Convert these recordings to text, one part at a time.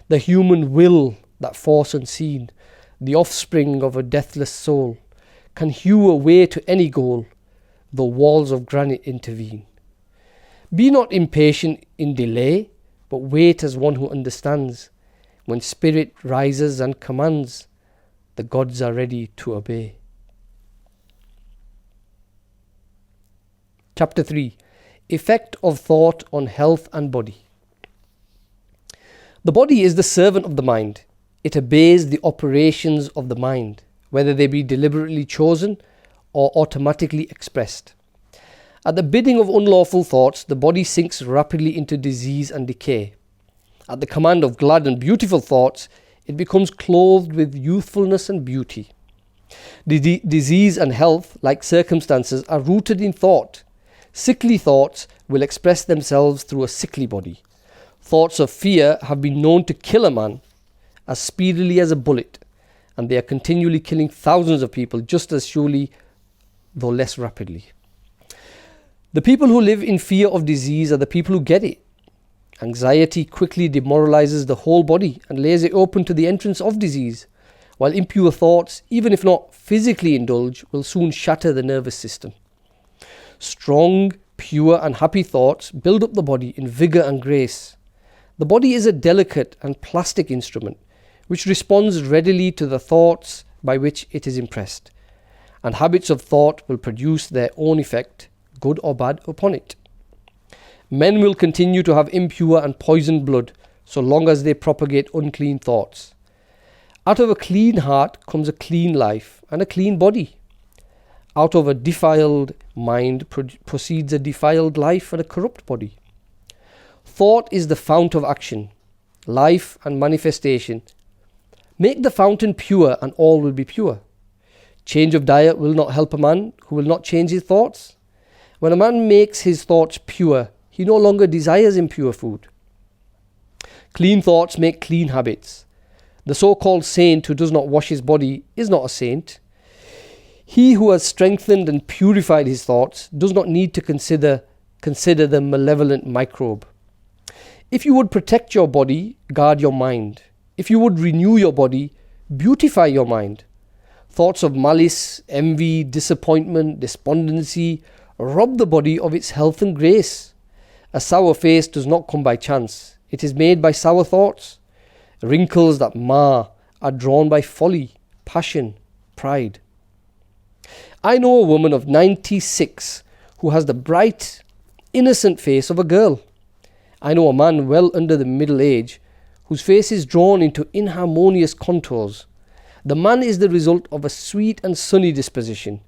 The human will, that force unseen, the offspring of a deathless soul, can hew a way to any goal, though walls of granite intervene. Be not impatient in delay, but wait as one who understands. When spirit rises and commands, the gods are ready to obey. Chapter 3. Effect of thought on health and body. The body is the servant of the mind. It obeys the operations of the mind, whether they be deliberately chosen or automatically expressed. At the bidding of unlawful thoughts, the body sinks rapidly into disease and decay. At the command of glad and beautiful thoughts, it becomes clothed with youthfulness and beauty. Disease and health, like circumstances, are rooted in thought. Sickly thoughts will express themselves through a sickly body. Thoughts of fear have been known to kill a man as speedily as a bullet, and they are continually killing thousands of people just as surely, though less rapidly. The people who live in fear of disease are the people who get it. Anxiety quickly demoralizes the whole body and lays it open to the entrance of disease, while impure thoughts, even if not physically indulged, will soon shatter the nervous system. Strong, pure and happy thoughts build up the body in vigor and grace. The body is a delicate and plastic instrument which responds readily to the thoughts by which it is impressed, and habits of thought will produce their own effect, good or bad, upon it. Men will continue to have impure and poisoned blood so long as they propagate unclean thoughts. Out of a clean heart comes a clean life and a clean body. Out of a defiled mind proceeds a defiled life and a corrupt body. Thought is the fount of action, life and manifestation. Make the fountain pure and all will be pure. Change of diet will not help a man who will not change his thoughts. When a man makes his thoughts pure, he no longer desires impure food. Clean thoughts make clean habits. The so-called saint who does not wash his body is not a saint. He who has strengthened and purified his thoughts does not need to consider the malevolent microbe. If you would protect your body, guard your mind. If you would renew your body, beautify your mind. Thoughts of malice, envy, disappointment, despondency rob the body of its health and grace. A sour face does not come by chance. It is made by sour thoughts. Wrinkles that mar are drawn by folly, passion, pride. I know a woman of 96 who has the bright, innocent face of a girl. I know a man well under the middle age whose face is drawn into inharmonious contours. The man is the result of a sweet and sunny disposition.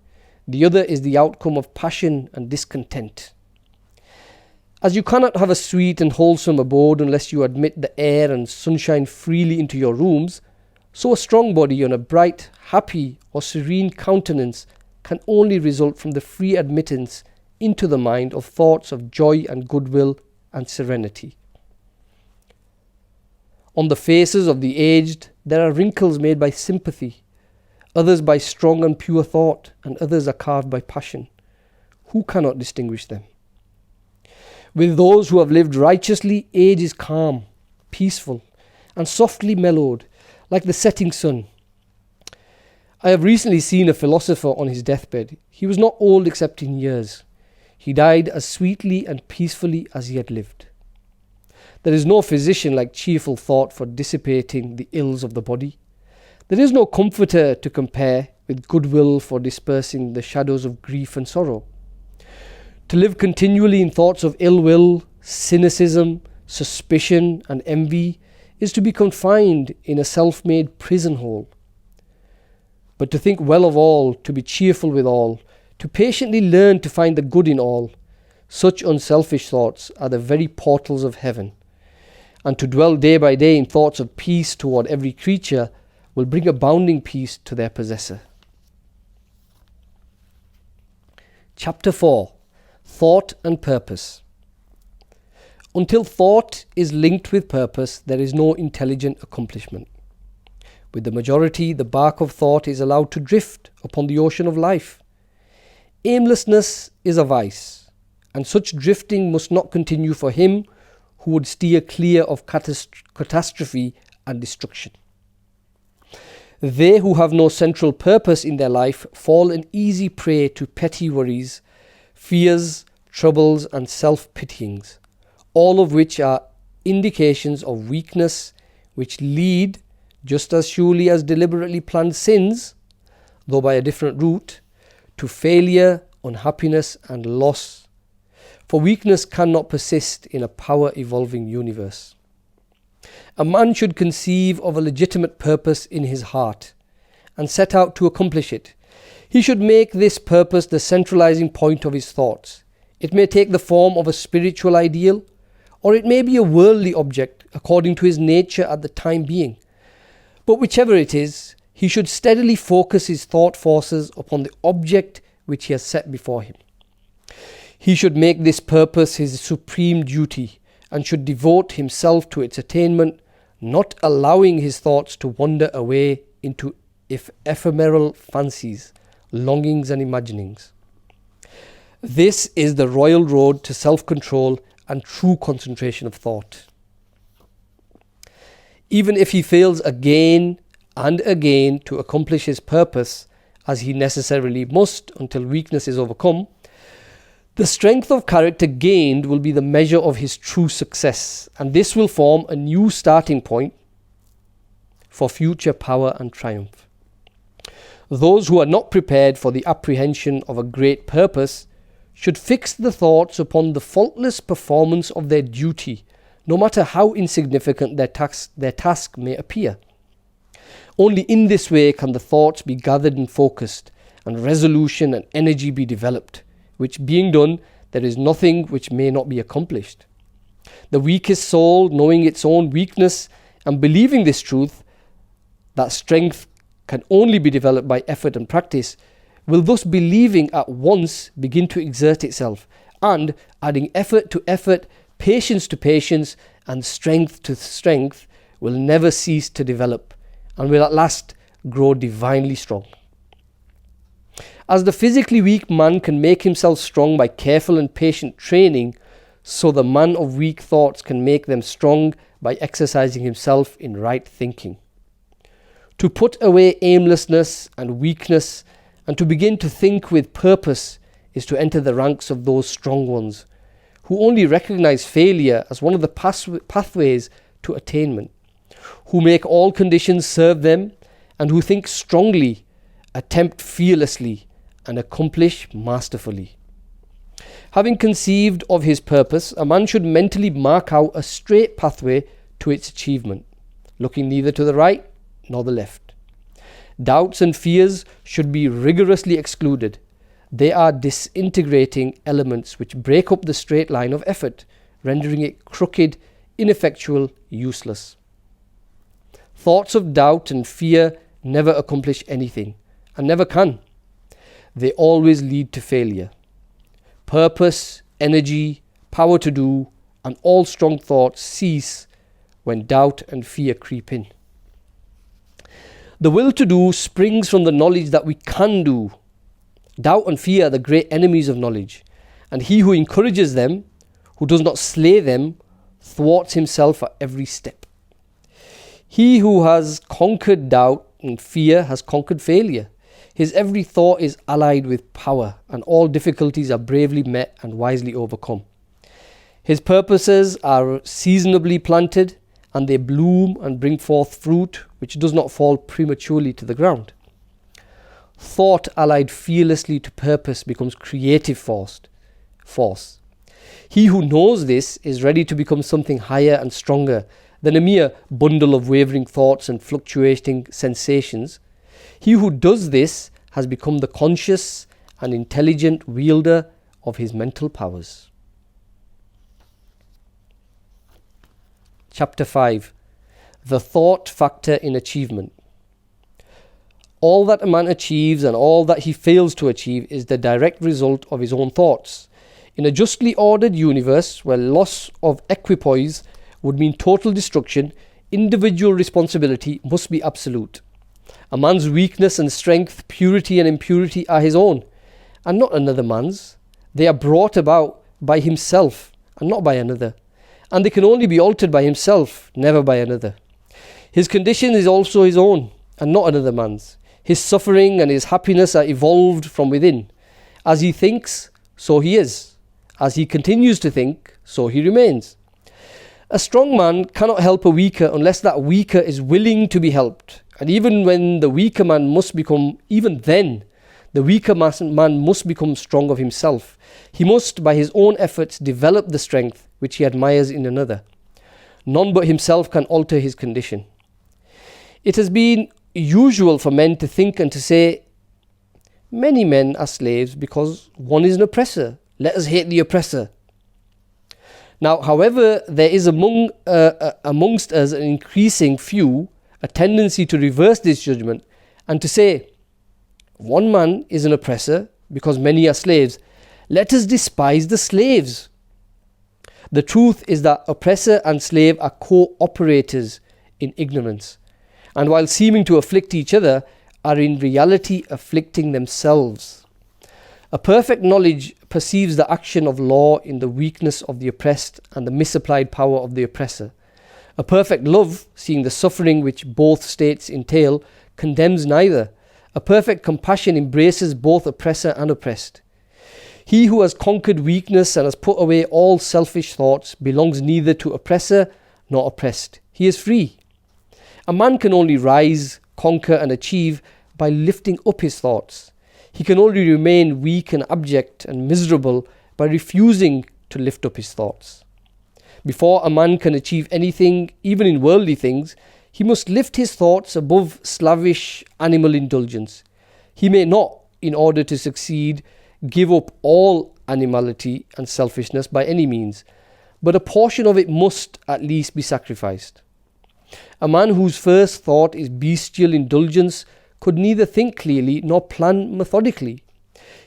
The other is the outcome of passion and discontent. As you cannot have a sweet and wholesome abode unless you admit the air and sunshine freely into your rooms, so a strong body and a bright, happy or serene countenance can only result from the free admittance into the mind of thoughts of joy and goodwill and serenity. On the faces of the aged there are wrinkles made by sympathy, others by strong and pure thought, and others are carved by passion. Who cannot distinguish them? With those who have lived righteously, age is calm, peaceful, and softly mellowed, like the setting sun. I have recently seen a philosopher on his deathbed. He was not old except in years. He died as sweetly and peacefully as he had lived. There is no physician like cheerful thought for dissipating the ills of the body. There is no comforter to compare with goodwill for dispersing the shadows of grief and sorrow. To live continually in thoughts of ill will, cynicism, suspicion and envy is to be confined in a self-made prison hole. But to think well of all, to be cheerful with all, to patiently learn to find the good in all, such unselfish thoughts are the very portals of heaven. And to dwell day by day in thoughts of peace toward every creature will bring abounding peace to their possessor. Chapter 4. Thought and Purpose. Until thought is linked with purpose, there is no intelligent accomplishment. With the majority, the bark of thought is allowed to drift upon the ocean of life. Aimlessness is a vice, and such drifting must not continue for him who would steer clear of catastrophe and destruction. They who have no central purpose in their life fall an easy prey to petty worries, fears, troubles, and self-pityings, all of which are indications of weakness, which lead, just as surely as deliberately planned sins, though by a different route, to failure, unhappiness, and loss. For weakness cannot persist in a power-evolving universe. A man should conceive of a legitimate purpose in his heart and set out to accomplish it. He should make this purpose the centralizing point of his thoughts. It may take the form of a spiritual ideal, or it may be a worldly object according to his nature at the time being. But whichever it is, he should steadily focus his thought forces upon the object which he has set before him. He should make this purpose his supreme duty and should devote himself to its attainment, not allowing his thoughts to wander away into ephemeral fancies, longings and imaginings. This is the royal road to self-control and true concentration of thought. Even if he fails again and again to accomplish his purpose, as he necessarily must until weakness is overcome, the strength of character gained will be the measure of his true success, and this will form a new starting point for future power and triumph. Those who are not prepared for the apprehension of a great purpose should fix the thoughts upon the faultless performance of their duty, no matter how insignificant their task may appear. Only in this way can the thoughts be gathered and focused, and resolution and energy be developed, which being done, there is nothing which may not be accomplished. The weakest soul, knowing its own weakness and believing this truth, that strength can only be developed by effort and practice, will thus believing at once begin to exert itself, and adding effort to effort, patience to patience, and strength to strength, will never cease to develop, and will at last grow divinely strong. As the physically weak man can make himself strong by careful and patient training, so the man of weak thoughts can make them strong by exercising himself in right thinking. To put away aimlessness and weakness and to begin to think with purpose is to enter the ranks of those strong ones who only recognize failure as one of the pathways to attainment, who make all conditions serve them, and who think strongly, attempt fearlessly, and accomplish masterfully. Having conceived of his purpose, a man should mentally mark out a straight pathway to its achievement, looking neither to the right nor the left. Doubts and fears should be rigorously excluded. They are disintegrating elements which break up the straight line of effort, rendering it crooked, ineffectual, useless. Thoughts of doubt and fear never accomplish anything, and never can. They always lead to failure. Purpose, energy, power to do, and all strong thoughts cease when doubt and fear creep in. The will to do springs from the knowledge that we can do. Doubt and fear are the great enemies of knowledge, and he who encourages them, who does not slay them, thwarts himself at every step. He who has conquered doubt and fear has conquered failure. His every thought is allied with power, and all difficulties are bravely met and wisely overcome. His purposes are seasonably planted, and they bloom and bring forth fruit which does not fall prematurely to the ground. Thought allied fearlessly to purpose becomes creative force. He who knows this is ready to become something higher and stronger than a mere bundle of wavering thoughts and fluctuating sensations. He who does this has become the conscious and intelligent wielder of his mental powers. Chapter 5. The Thought Factor in Achievement. All that a man achieves and all that he fails to achieve is the direct result of his own thoughts. In a justly ordered universe where loss of equipoise would mean total destruction, individual responsibility must be absolute. A man's weakness and strength, purity and impurity are his own, and not another man's. They are brought about by himself and not by another, and they can only be altered by himself, never by another. His condition is also his own and not another man's. His suffering and his happiness are evolved from within. As he thinks, so he is. As he continues to think, so he remains. A strong man cannot help a weaker unless that weaker is willing to be helped. And even then, the weaker man must become strong of himself. He must, by his own efforts, develop the strength which he admires in another. None but himself can alter his condition. It has been usual for men to think and to say, many men are slaves because one is an oppressor. Let us hate the oppressor. Now, however, there is amongst us an increasing few a tendency to reverse this judgment and to say, one man is an oppressor because many are slaves. Let us despise the slaves. The truth is that oppressor and slave are co-operators in ignorance, and while seeming to afflict each other, are in reality afflicting themselves. A perfect knowledge perceives the action of law in the weakness of the oppressed and the misapplied power of the oppressor. A perfect love, seeing the suffering which both states entail, condemns neither. A perfect compassion embraces both oppressor and oppressed. He who has conquered weakness and has put away all selfish thoughts belongs neither to oppressor nor oppressed. He is free. A man can only rise, conquer and achieve by lifting up his thoughts. He can only remain weak and abject and miserable by refusing to lift up his thoughts. Before a man can achieve anything, even in worldly things, he must lift his thoughts above slavish animal indulgence. He may not, in order to succeed, give up all animality and selfishness by any means, but a portion of it must at least be sacrificed. A man whose first thought is bestial indulgence could neither think clearly nor plan methodically.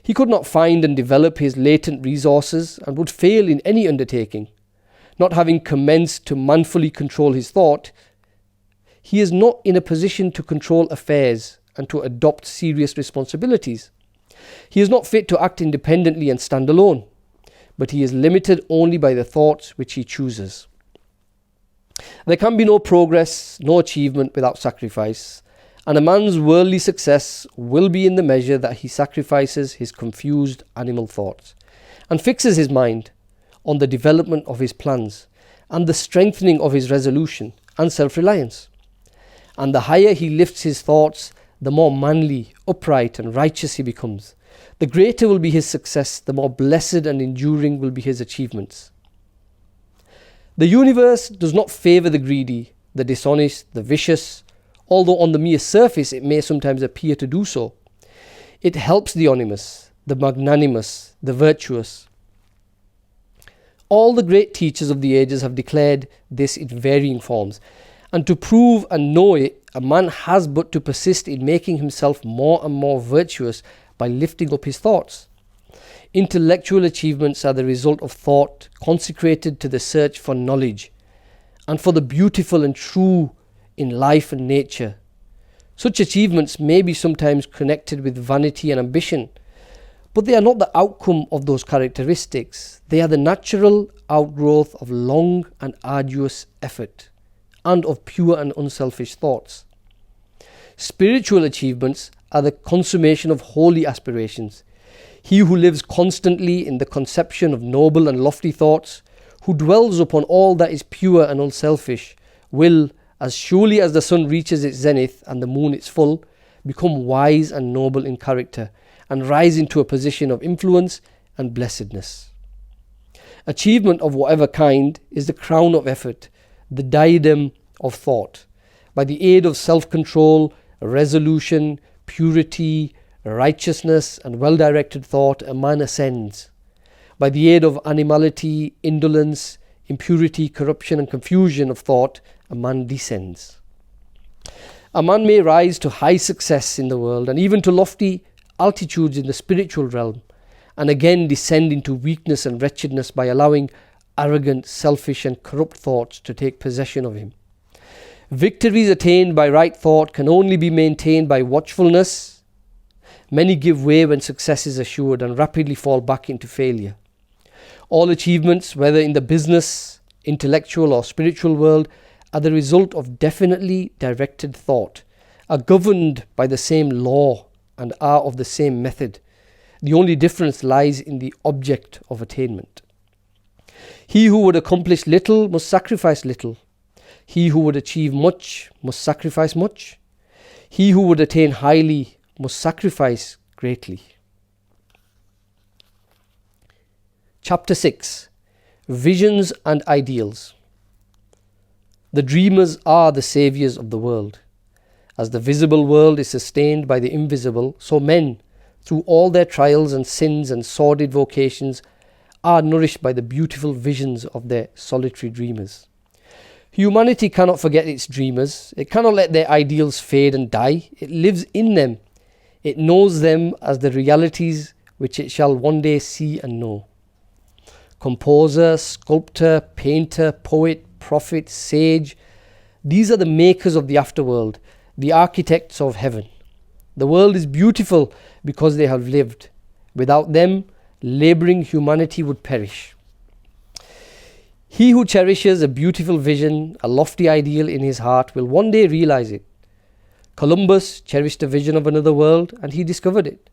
He could not find and develop his latent resources and would fail in any undertaking. Not having commenced to manfully control his thought, he is not in a position to control affairs and to adopt serious responsibilities. He is not fit to act independently and stand alone, but he is limited only by the thoughts which he chooses. There can be no progress, no achievement without sacrifice, and a man's worldly success will be in the measure that he sacrifices his confused animal thoughts and fixes his mind on the development of his plans and the strengthening of his resolution and self-reliance. And the higher he lifts his thoughts, the more manly, upright and righteous he becomes. The greater will be his success, the more blessed and enduring will be his achievements. The universe does not favour the greedy, the dishonest, the vicious, although on the mere surface it may sometimes appear to do so. It helps the honest, the magnanimous, the virtuous. All the great teachers of the ages have declared this in varying forms, and to prove and know it, a man has but to persist in making himself more and more virtuous by lifting up his thoughts. Intellectual achievements are the result of thought consecrated to the search for knowledge and for the beautiful and true in life and nature. Such achievements may be sometimes connected with vanity and ambition, but they are not the outcome of those characteristics. They are the natural outgrowth of long and arduous effort and of pure and unselfish thoughts. Spiritual achievements are the consummation of holy aspirations. He who lives constantly in the conception of noble and lofty thoughts, who dwells upon all that is pure and unselfish, will, as surely as the sun reaches its zenith and the moon its full, become wise and noble in character and rise into a position of influence and blessedness. Achievement of whatever kind is the crown of effort, the diadem of thought. By the aid of self-control, resolution, purity, righteousness and well-directed thought, a man ascends. By the aid of animality, indolence, impurity, corruption and confusion of thought, a man descends. A man may rise to high success in the world and even to lofty altitudes in the spiritual realm, and again descend into weakness and wretchedness by allowing arrogant, selfish and corrupt thoughts to take possession of him. Victories attained by right thought can only be maintained by watchfulness. Many give way when success is assured and rapidly fall back into failure. All achievements, whether in the business, intellectual or spiritual world, are the result of definitely directed thought, are governed by the same law, and are of the same method. The only difference lies in the object of attainment. He who would accomplish little must sacrifice little. He who would achieve much must sacrifice much. He who would attain highly must sacrifice greatly. Chapter 6. Visions and Ideals. The dreamers are the saviours of the world. As the visible world is sustained by the invisible, so men, through all their trials and sins and sordid vocations, are nourished by the beautiful visions of their solitary dreamers. Humanity cannot forget its dreamers. It cannot let their ideals fade and die. It lives in them. It knows them as the realities which it shall one day see and know. Composer, sculptor, painter, poet, prophet, sage, these are the makers of the afterworld, the architects of heaven. The world is beautiful because they have lived. Without them, labouring humanity would perish. He who cherishes a beautiful vision, a lofty ideal in his heart, will one day realise it. Columbus cherished a vision of another world, and he discovered it.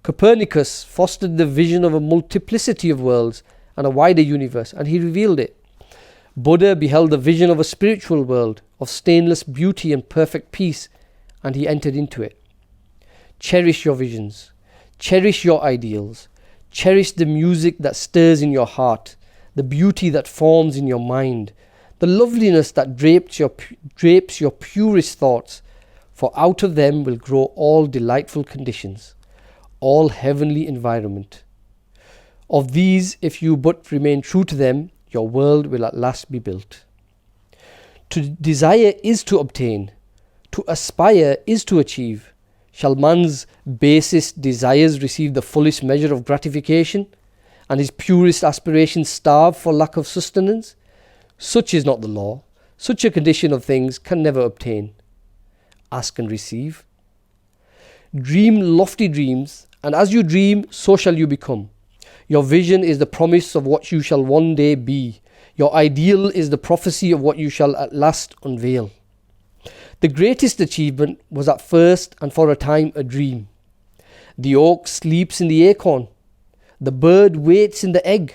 Copernicus fostered the vision of a multiplicity of worlds and a wider universe, and he revealed it. Buddha beheld the vision of a spiritual world, of stainless beauty and perfect peace, and he entered into it. Cherish your visions. Cherish your ideals. Cherish the music that stirs in your heart, the beauty that forms in your mind, the loveliness that drapes your purest thoughts, for out of them will grow all delightful conditions, all heavenly environment. Of these, if you but remain true to them, your world will at last be built. To desire is to obtain. To aspire is to achieve. Shall man's basest desires receive the fullest measure of gratification, and his purest aspirations starve for lack of sustenance? Such is not the law. Such a condition of things can never obtain. Ask and receive. Dream lofty dreams, and as you dream, so shall you become. Your vision is the promise of what you shall one day be. Your ideal is the prophecy of what you shall at last unveil. The greatest achievement was at first and for a time a dream. The oak sleeps in the acorn. The bird waits in the egg.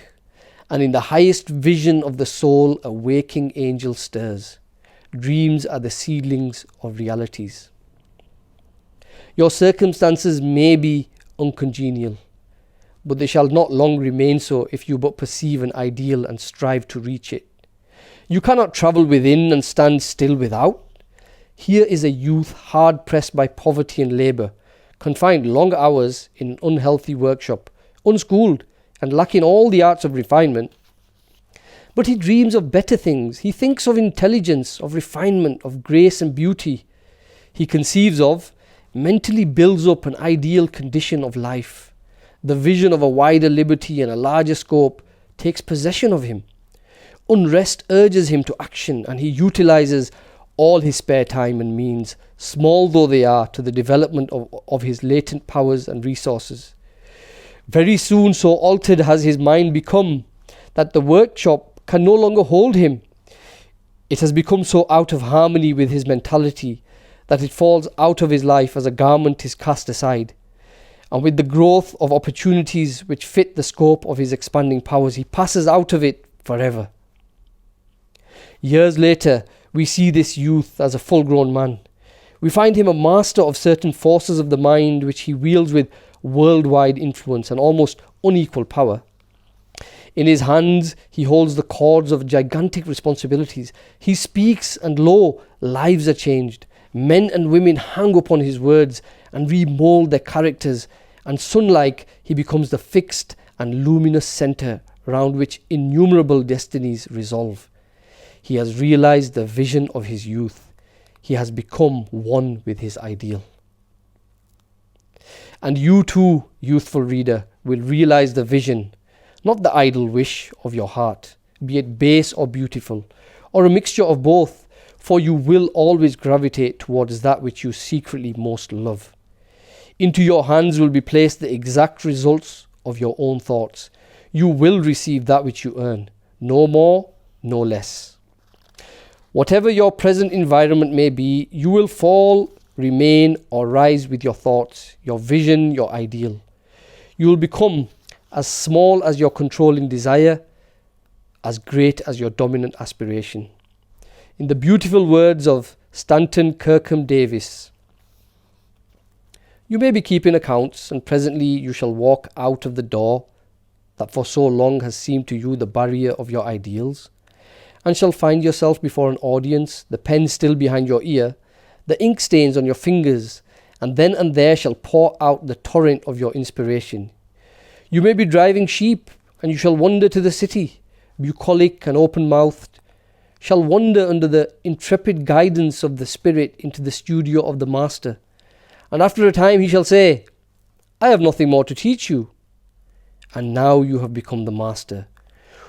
And in the highest vision of the soul, a waking angel stirs. Dreams are the seedlings of realities. Your circumstances may be uncongenial, but they shall not long remain so if you but perceive an ideal and strive to reach it. You cannot travel within and stand still without. Here is a youth hard pressed by poverty and labour, confined long hours in an unhealthy workshop, unschooled and lacking all the arts of refinement. But he dreams of better things. He thinks of intelligence, of refinement, of grace and beauty. He conceives of, mentally builds up an ideal condition of life. The vision of a wider liberty and a larger scope takes possession of him. Unrest urges him to action, and he utilizes all his spare time and means, small though they are, to the development of his latent powers and resources. Very soon so altered has his mind become that the workshop can no longer hold him. It has become so out of harmony with his mentality that it falls out of his life as a garment is cast aside. And with the growth of opportunities which fit the scope of his expanding powers, he passes out of it forever. Years later, we see this youth as a full-grown man. We find him a master of certain forces of the mind which he wields with worldwide influence and almost unequal power. In his hands he holds the cords of gigantic responsibilities. He speaks, and lo, lives are changed. Men and women hang upon his words and remold their characters, and sun-like he becomes the fixed and luminous centre round which innumerable destinies resolve. He has realized the vision of his youth. He has become one with his ideal. And you too, youthful reader, will realize the vision, not the idle wish of your heart, be it base or beautiful, or a mixture of both, for you will always gravitate towards that which you secretly most love. Into your hands will be placed the exact results of your own thoughts. You will receive that which you earn, no more, no less. Whatever your present environment may be, you will fall, remain, or rise with your thoughts, your vision, your ideal. You will become as small as your controlling desire, as great as your dominant aspiration. In the beautiful words of Stanton Kirkham Davis, you may be keeping accounts, and presently you shall walk out of the door that for so long has seemed to you the barrier of your ideals, and shall find yourself before an audience, the pen still behind your ear, the ink stains on your fingers, and then and there shall pour out the torrent of your inspiration. You may be driving sheep, and you shall wander to the city, bucolic and open-mouthed, shall wander under the intrepid guidance of the Spirit into the studio of the Master. And after a time he shall say, I have nothing more to teach you. And now you have become the Master,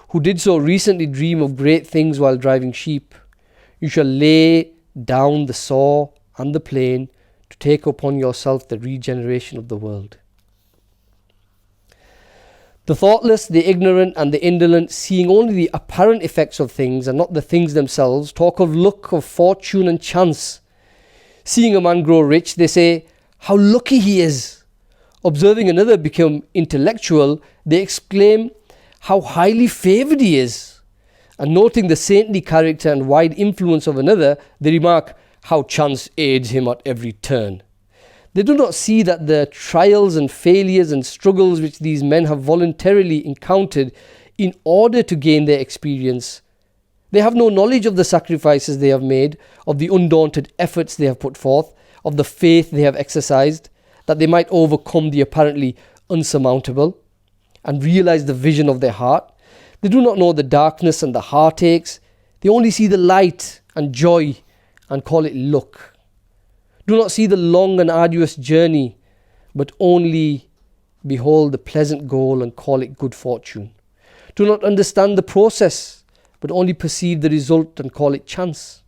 who did so recently dream of great things while driving sheep. You shall lay down the saw and the plane to take upon yourself the regeneration of the world. The thoughtless, the ignorant, and the indolent, seeing only the apparent effects of things and not the things themselves, talk of luck, of fortune, and chance. Seeing a man grow rich, they say, how lucky he is. Observing another become intellectual, they exclaim, how highly favoured he is. And noting the saintly character and wide influence of another, they remark, how chance aids him at every turn. They do not see that the trials and failures and struggles which these men have voluntarily encountered in order to gain their experience. They have no knowledge of the sacrifices they have made, of the undaunted efforts they have put forth, of the faith they have exercised, that they might overcome the apparently unsurmountable and realize the vision of their heart. They do not know the darkness and the heartaches. They only see the light and joy and call it luck. Do not see the long and arduous journey, but only behold the pleasant goal and call it good fortune. Do not understand the process, but only perceive the result and call it chance.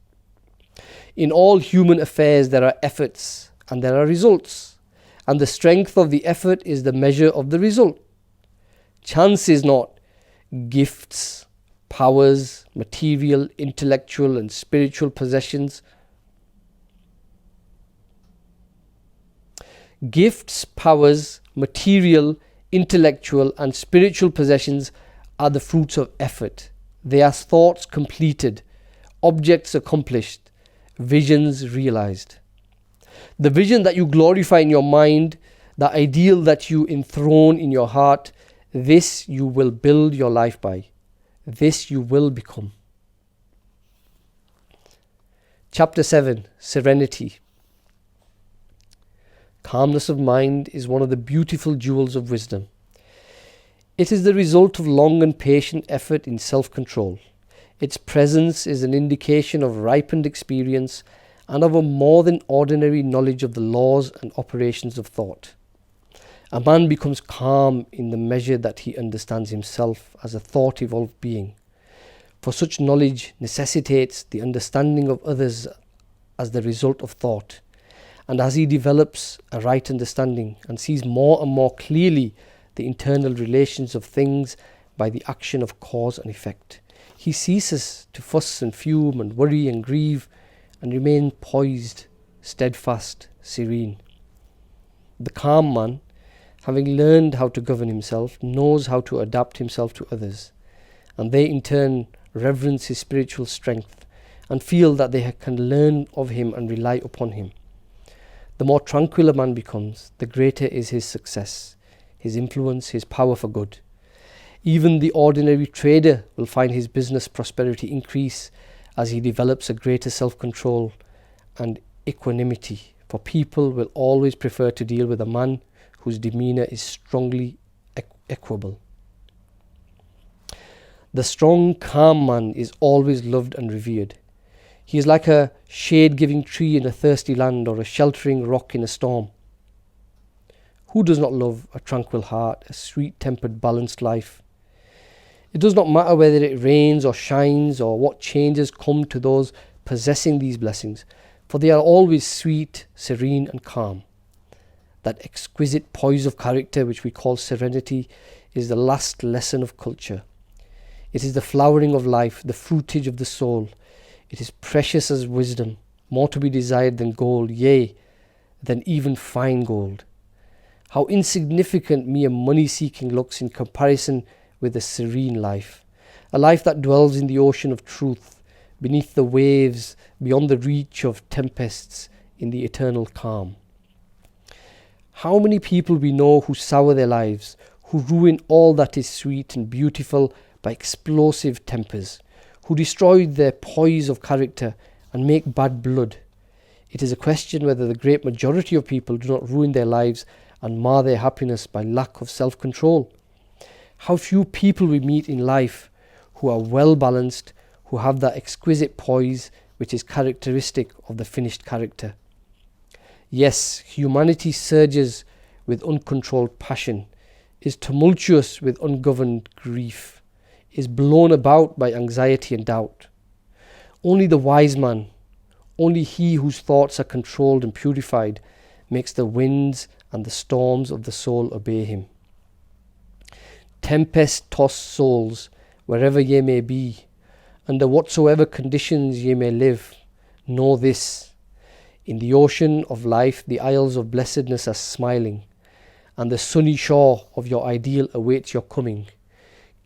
In all human affairs there are efforts and there are results, and the strength of the effort is the measure of the result. Chance is not gifts, powers, material, intellectual, and spiritual possessions. Gifts, powers, material, intellectual, and spiritual possessions are the fruits of effort. They are thoughts completed, objects accomplished, visions realized. The vision that you glorify in your mind, the ideal that you enthrone in your heart, this you will build your life by. This you will become. Chapter 7, Serenity. Calmness of mind is one of the beautiful jewels of wisdom. It is the result of long and patient effort in self-control. Its presence is an indication of ripened experience and of a more than ordinary knowledge of the laws and operations of thought. A man becomes calm in the measure that he understands himself as a thought-evolved being. For such knowledge necessitates the understanding of others as the result of thought. And as he develops a right understanding and sees more and more clearly the internal relations of things by the action of cause and effect, he ceases to fuss and fume and worry and grieve and remain poised, steadfast, serene. The calm man, having learned how to govern himself, knows how to adapt himself to others, and they in turn reverence his spiritual strength and feel that they can learn of him and rely upon him. The more tranquil a man becomes, the greater is his success, his influence, his power for good. Even the ordinary trader will find his business prosperity increase as he develops a greater self-control and equanimity, for people will always prefer to deal with a man whose demeanour is strongly equable. The strong, calm man is always loved and revered. He is like a shade-giving tree in a thirsty land or a sheltering rock in a storm. Who does not love a tranquil heart, a sweet-tempered, balanced life? It does not matter whether it rains or shines or what changes come to those possessing these blessings, for they are always sweet, serene and calm. That exquisite poise of character which we call serenity is the last lesson of culture. It is the flowering of life, the fruitage of the soul. It is precious as wisdom, more to be desired than gold, yea, than even fine gold. How insignificant mere money-seeking looks in comparison with a serene life, a life that dwells in the ocean of truth, beneath the waves, beyond the reach of tempests, in the eternal calm. How many people we know who sour their lives, who ruin all that is sweet and beautiful by explosive tempers, who destroy their poise of character and make bad blood. It is a question whether the great majority of people do not ruin their lives and mar their happiness by lack of self-control. How few people we meet in life who are well balanced, who have that exquisite poise which is characteristic of the finished character. Yes, humanity surges with uncontrolled passion, is tumultuous with ungoverned grief, is blown about by anxiety and doubt. Only the wise man, only he whose thoughts are controlled and purified, makes the winds and the storms of the soul obey him. Tempest-tossed souls, wherever ye may be, under whatsoever conditions ye may live, know this: in the ocean of life the isles of blessedness are smiling, and the sunny shore of your ideal awaits your coming.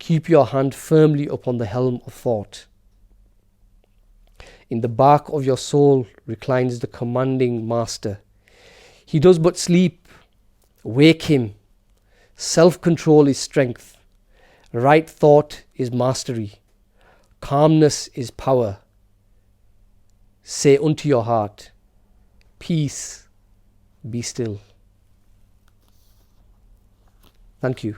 Keep your hand firmly upon the helm of thought. In the bark of your soul reclines the commanding master. He does but sleep. Wake him. Self-control is strength. Right thought is mastery. Calmness is power. Say unto your heart, peace, be still. Thank you.